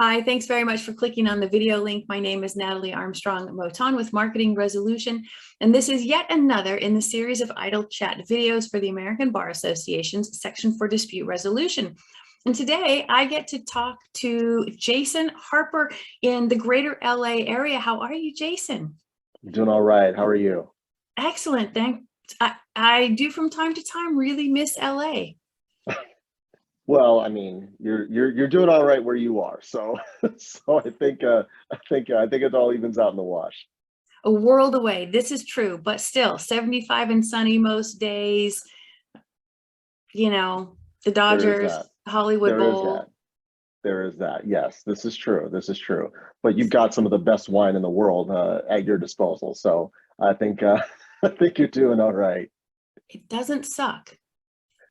Hi, thanks very much for clicking on the video link. My name is Natalie Armstrong-Motin with Marketing Resolution, and this is yet another in the series of idle chat videos for the American Bar Association's section for dispute resolution. And today I get to talk to Jason Harper in the greater LA area. How are you, Jason? I'm doing all right. How are you? Excellent, thanks. I do from time to time really miss LA. Well, I mean, you're doing all right where you are. So so I think it all evens out in the wash. A world away, this is true, but still 75 and sunny most days. You know, the There is Dodgers, that. Hollywood There is that. Bowl. There is that. Yes, this is true. This is true. But you've got some of the best wine in the world at your disposal. So I think I think you're doing all right. It doesn't suck.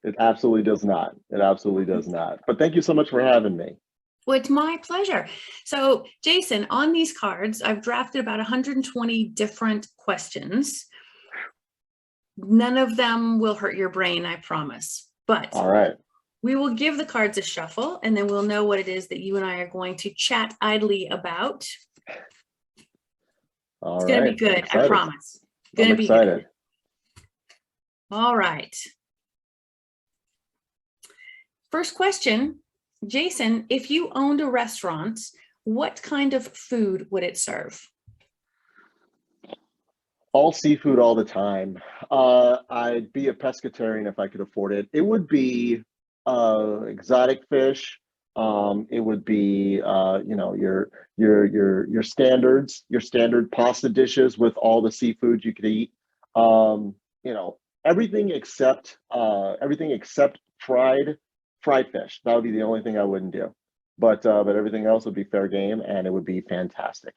It absolutely does not. It absolutely does not. But thank you so much for having me. Well, it's my pleasure. So, Jason, on these cards, I've drafted about 120 different questions. None of them will hurt your brain, I promise. But All right. we will give the cards a shuffle, and then we'll know what it is that you and I are going to chat idly about. All It's going to right. be good, I'm I promise. Going to be excited. good. All right. First question, Jason, if you owned a restaurant, what kind of food would it serve? All seafood all the time. I'd be a pescatarian if I could afford it. It would be exotic fish. It would be your standards, your standard pasta dishes with all the seafood you could eat. You know, everything except fried fish. That would be the only thing I wouldn't do. But everything else would be fair game, and it would be fantastic.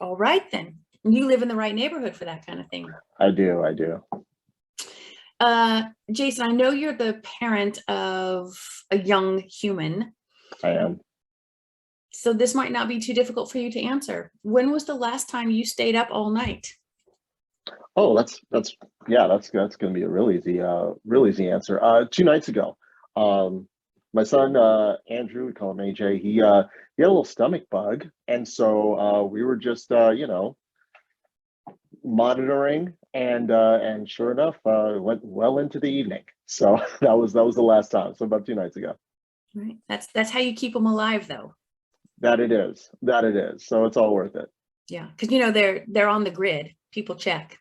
All right, then. You live in the right neighborhood for that kind of thing. I do. I do. Jason, I know you're the parent of a young human. I am. So this might not be too difficult for you to answer. When was the last time you stayed up all night? Oh, that's going to be a real easy answer. 2 nights ago, my son Andrew, we call him AJ. He had a little stomach bug, and so we were just monitoring, and sure enough, went well into the evening. So that was the last time. So about 2 nights ago. Right. That's how you keep them alive, though. That it is. That it is. So it's all worth it. Yeah, because they're on the grid. People check.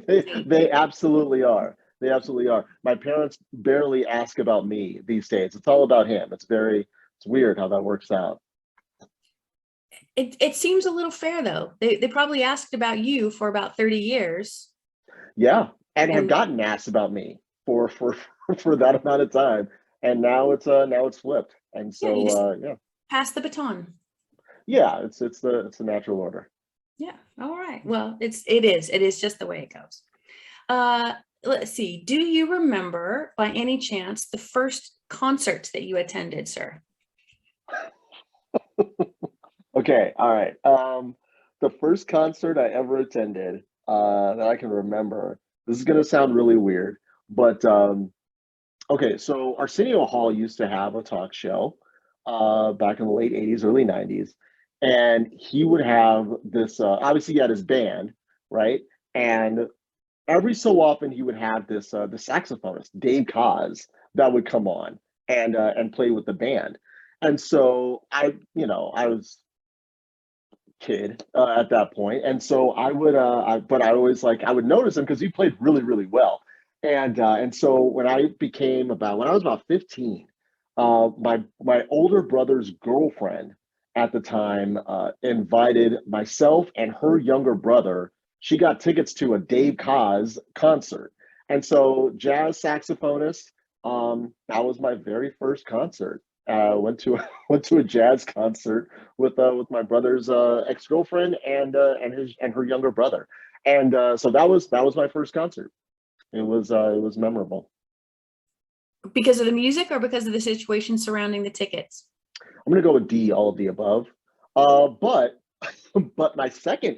They absolutely are. They absolutely are. My parents barely ask about me these days. It's all about him. It's weird how that works out. It seems a little fair, though. They probably asked about you for about 30 years. Yeah, and have gotten asked about me for that amount of time, and now it's flipped. And so yeah, pass the baton. Yeah, it's the natural order. Yeah. All right. Well, it is just the way it goes. Let's see. Do you remember by any chance the first concert that you attended, sir? Okay, all right. The first concert I ever attended that I can remember. This is gonna sound really weird, but okay. So Arsenio Hall used to have a talk show back in the late '80s, early '90s, and he would have this. Obviously, he had his band, right? And every so often, he would have this the saxophonist Dave Koz that would come on and play with the band. And so I was kid at that point, and so I would but I always I would notice him because he played really really well, and so when I was about 15, my older brother's girlfriend at the time invited myself and her younger brother. She got tickets to a Dave Koz concert, and so jazz saxophonist. That was my very first concert. Went to went to a jazz concert with my brother's ex-girlfriend and her younger brother, and so that was my first concert. It was memorable. Because of the music or because of the situation surrounding the tickets? I'm gonna go with D, all of the above. But but my second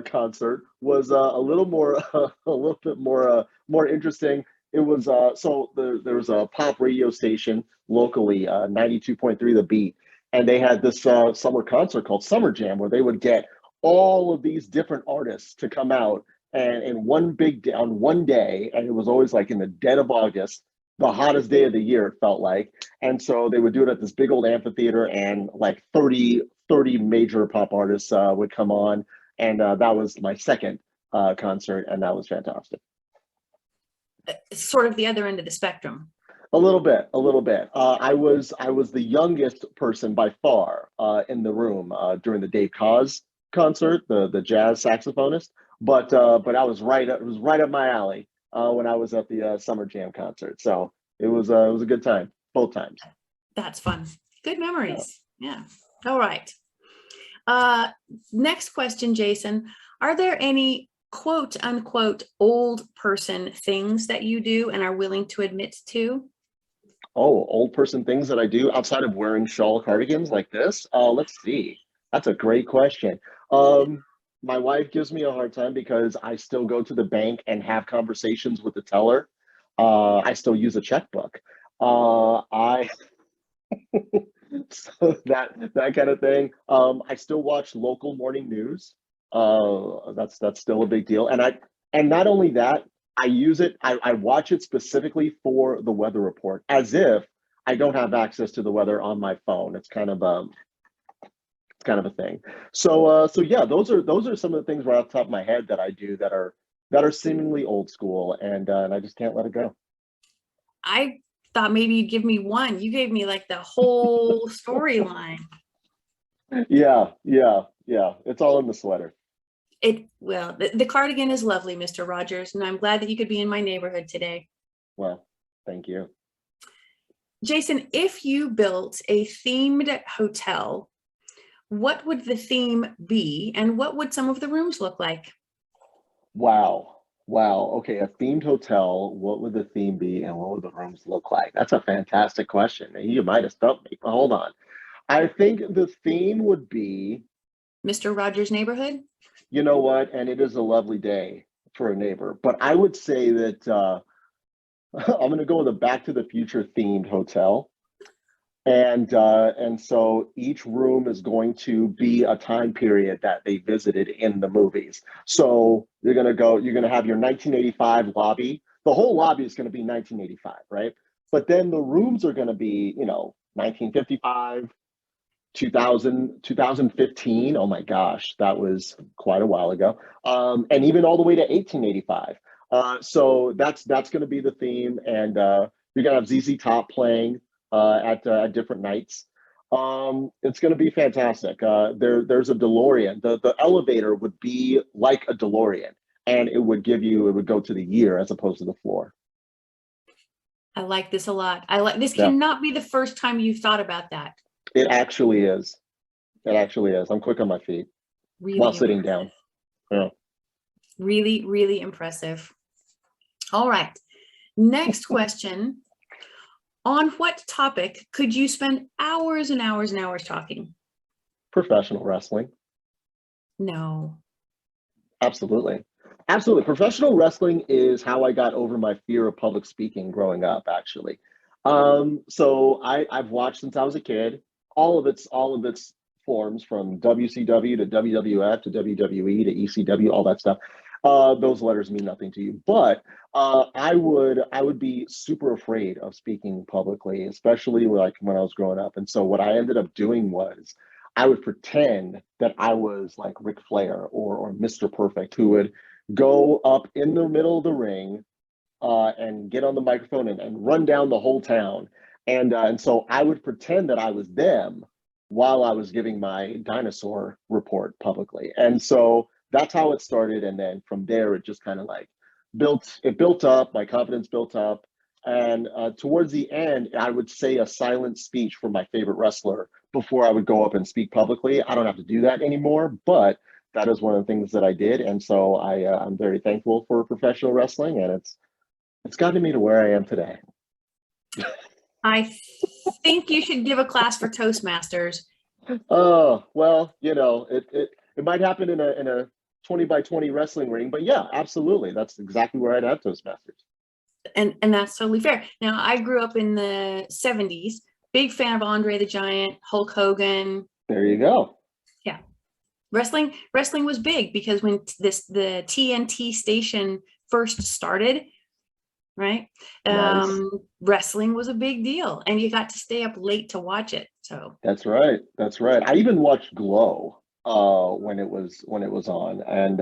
concert was a little bit more interesting. It was there was a pop radio station locally, 92.3 The Beat, and they had this summer concert called Summer Jam, where they would get all of these different artists to come out and in one big day, on one day, and it was always like in the dead of August, the hottest day of the year, it felt like. And so they would do it at this big old amphitheater, and like 30 major pop artists would come on. And that was my second concert, and that was fantastic. Sort of the other end of the spectrum. A little bit, a little bit. I was the youngest person by far in the room during the Dave Koz concert, the jazz saxophonist. But I was right. It was right up my alley when I was at the Summer Jam concert. So it was a good time both times. That's fun. Good memories. Yeah. All right. Next question, Jason. Are there any quote unquote old person things that you do and are willing to admit to? Oh, old person things that I do outside of wearing shawl cardigans like this? Let's see. That's a great question. My wife gives me a hard time because I still go to the bank and have conversations with the teller. I still use a checkbook. I so that kind of thing. I still watch local morning news. That's still a big deal. And not only that, I use it. I watch it specifically for the weather report, as if I don't have access to the weather on my phone. It's kind of a thing. So yeah, those are some of the things right off the top of my head that I do that are seemingly old school, and I just can't let it go. I thought maybe you'd give me one. You gave me like the whole storyline. Yeah. It's all in the sweater. Well, the cardigan is lovely, Mr. Rogers, and I'm glad that you could be in my neighborhood today. Well, thank you. Jason, if you built a themed hotel, what would the theme be, and what would some of the rooms look like? Wow. Okay, a themed hotel, what would the theme be and what would the rooms look like? That's a fantastic question. You might have stumped me. Hold on. I think the theme would be Mr. Rogers' neighborhood? You know what? And it is a lovely day for a neighbor. But I would say that I'm going to go with a Back to the Future themed hotel. And so each room is going to be a time period that they visited in the movies. So you're going to have your 1985 lobby. The whole lobby is going to be 1985, right? But then the rooms are going to be, 1955, 2000, 2015. Oh my gosh, that was quite a while ago. And even all the way to 1885. So that's going to be the theme. And you're going to have ZZ Top playing at different nights. It's going to be fantastic. There's a DeLorean. The elevator would be like a DeLorean, and it would go to the year as opposed to the floor. I like this a lot. This Yeah. cannot be the first time you've thought about that. It actually is. I'm quick on my feet Really while sitting down. Yeah. Really, really impressive. All right. Next question. On what topic could you spend hours and hours and hours talking? Professional wrestling. No. Absolutely. Professional wrestling is how I got over my fear of public speaking growing up, actually. So I've watched since I was a kid, all of its forms, from WCW to WWF to WWE to ECW, all that stuff. Those letters mean nothing to you, but I would be super afraid of speaking publicly, especially like when I was growing up. And so what I ended up doing was I would pretend that I was like Ric Flair or Mr. Perfect, who would go up in the middle of the ring and get on the microphone and run down the whole town. And so I would pretend that I was them while I was giving my dinosaur report publicly. And so that's how it started. And then from there, it just kind of like built up, my confidence built up. And towards the end, I would say a silent speech for my favorite wrestler before I would go up and speak publicly. I don't have to do that anymore, but that is one of the things that I did. And so I'm very thankful for professional wrestling, and it's gotten me to where I am today. I think you should give a class for Toastmasters. Oh, well, it might happen in a 20 by 20 wrestling ring, but yeah, absolutely. That's exactly where I'd have Toastmasters. And that's totally fair. Now, I grew up in the 70s Big fan of Andre the Giant, Hulk Hogan. There you go. Yeah. Wrestling was big because when the TNT station first started, right? Nice. Wrestling was a big deal, and you got to stay up late to watch it. So That's right. That's right. I even watched Glow when it was on, and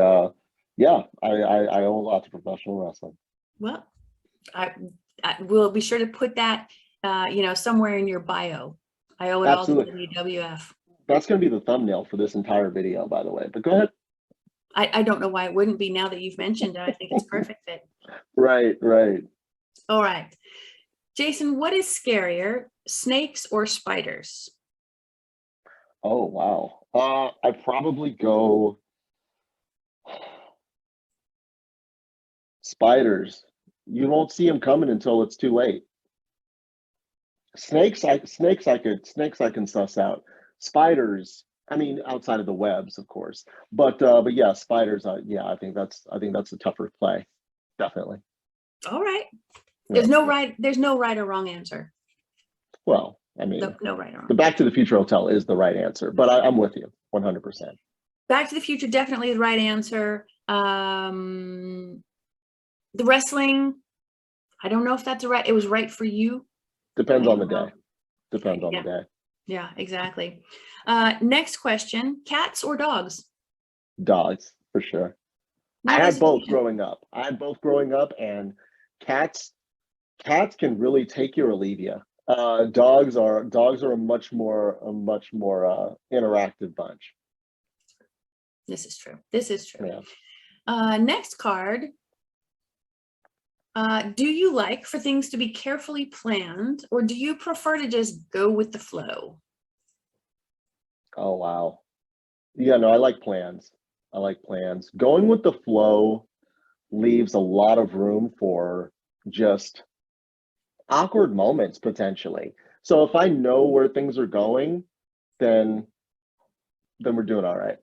yeah, I owe a lot to professional wrestling. well, I will be sure to put that somewhere in your bio. I owe it all to Absolutely. WWF. That's going to be the thumbnail for this entire video, by the way. But go ahead. I don't know why it wouldn't be now that you've mentioned it. I think it's perfect fit. Right, right. All right. Jason, what is scarier, snakes or spiders? Oh, wow. I'd probably go spiders. You won't see them coming until it's too late. Snakes I can suss out. Spiders, I mean, outside of the webs, of course. But yeah, spiders, yeah, I think that's a tougher play. Definitely. All right. Yeah. There's no right or wrong answer. Well, I mean, no right or wrong. The Back to the Future Hotel is the right answer, but I'm with you 100%. Back to the Future definitely the right answer. The wrestling, I don't know if that's it was right for you. Depends on the day. Depends on the day. Yeah, exactly. Next question, cats or dogs? Dogs, for sure. I had both growing up. And cats can really take you or leave you. Dogs are a much more interactive bunch. This is true. Yeah. Next card. Do you like for things to be carefully planned, or do you prefer to just go with the flow? Oh, wow. Yeah, no, I like plans. Going with the flow leaves a lot of room for just awkward moments potentially. So if I know where things are going, then we're doing all right.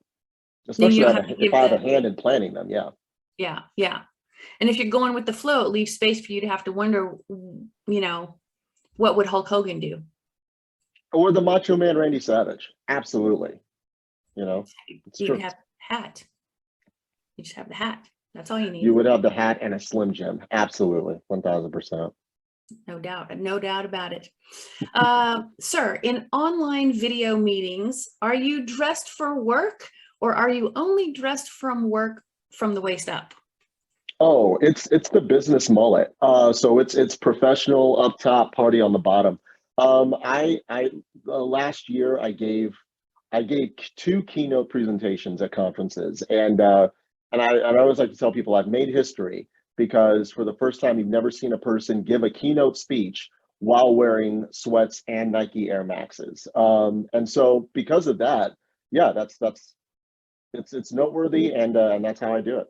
Especially if I have a hand in planning them. Yeah. Yeah, yeah. And if you're going with the flow, it leaves space for you to have to wonder, what would Hulk Hogan do? Or the Macho Man Randy Savage. Absolutely. You would have hat. You just have the hat. That's all you need. You would have the hat and a Slim Jim. Absolutely. 1000%. No doubt about it. Sir, in online video meetings, are you dressed for work, or are you only dressed from work from the waist up? Oh, it's the business mullet. So it's professional up top, party on the bottom. I last year I gave 2 keynote presentations at conferences, and I always like to tell people I've made history, because for the first time you've never seen a person give a keynote speech while wearing sweats and Nike Air Maxes. And so because of that, yeah, it's noteworthy, and that's how I do it.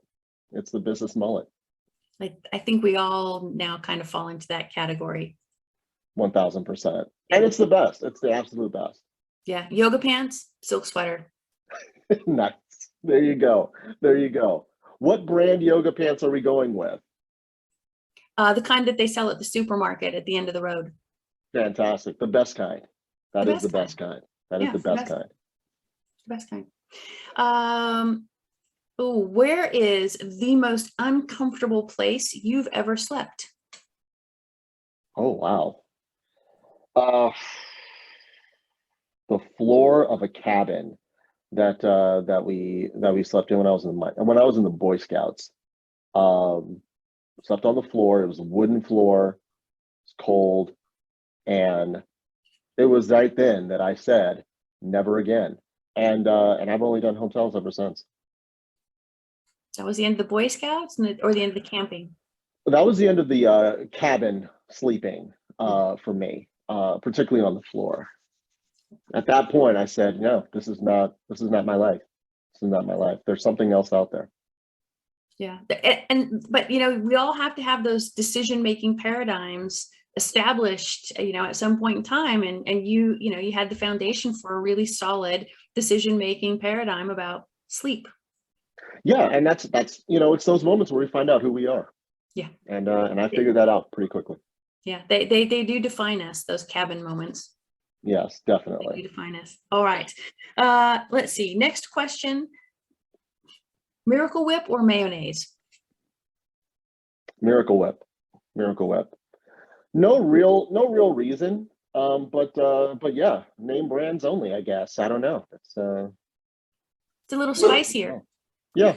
It's the business mullet. I think we all now kind of fall into that category. 1000%. And it's the best. It's the absolute best. Yeah. Yoga pants, silk sweater. Nice. There you go. What brand yoga pants are we going with? The kind that they sell at the supermarket at the end of the road. Fantastic. The best kind. That is the best kind. That is the best kind. The best kind. Where is the most uncomfortable place you've ever slept? Oh, wow. The floor of a cabin that we slept in when I was in the Boy Scouts. Slept on the floor. It was a wooden floor. It's cold, and it was right then that I said, "Never again." And I've only done hotels ever since. That was the end of the Boy Scouts, or the end of the camping? That was the end of the cabin sleeping for me, particularly on the floor. At that point, I said, "No, this is not my life. This is not my life. There's something else out there." Yeah, but we all have to have those decision-making paradigms established, at some point in time, and you had the foundation for a really solid decision-making paradigm about sleep. Yeah, and that's it's those moments where we find out who we are. Yeah, and I figured that out pretty quickly. Yeah, they do define us, those cabin moments. Yes, You definitely. define us. All right. Let's see. Next question. Miracle Whip or mayonnaise? Miracle Whip. Miracle Whip. No real reason. But yeah, name brands only, I guess. I don't know. It's a little spicier. Yeah,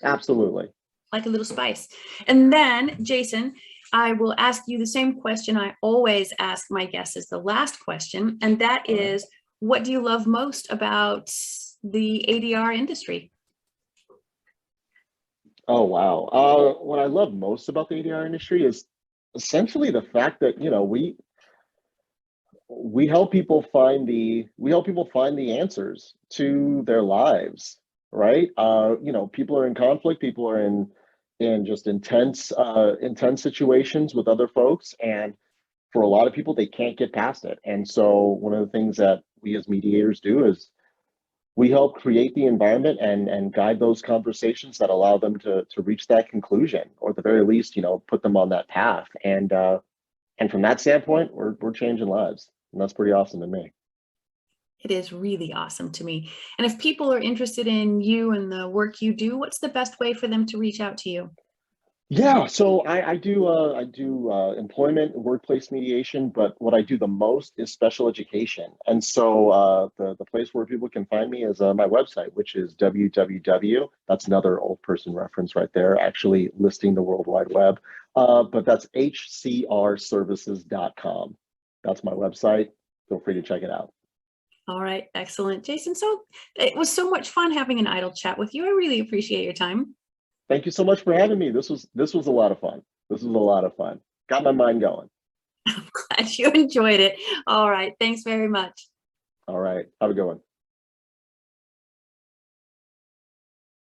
absolutely. Like a little spice. And then, Jason, I will ask you the same question I always ask my guests as the last question, and that is, what do you love most about the ADR industry? Oh wow. What I love most about the ADR industry is essentially the fact that, we help people find the answers to their lives, right? People are in conflict, people are in just intense situations with other folks, and for a lot of people, they can't get past it. And so one of the things that we as mediators do is we help create the environment and guide those conversations that allow them to reach that conclusion, or at the very least, put them on that path. And from that standpoint, we're changing lives, and that's pretty awesome to me. It is really awesome to me. And if people are interested in you and the work you do, what's the best way for them to reach out to you? Yeah, so I do employment workplace mediation, but what I do the most is special education. And so the place where people can find me is my website, which is www. That's another old person reference right there, actually listing the World Wide Web. But that's hcrservices.com. That's my website. Feel free to check it out. All right, excellent. Jason, so it was so much fun having an idle chat with you. I really appreciate your time. Thank you so much for having me. This was a lot of fun. This was a lot of fun. Got my mind going. I'm glad you enjoyed it. All right, thanks very much. All right. Have a good one.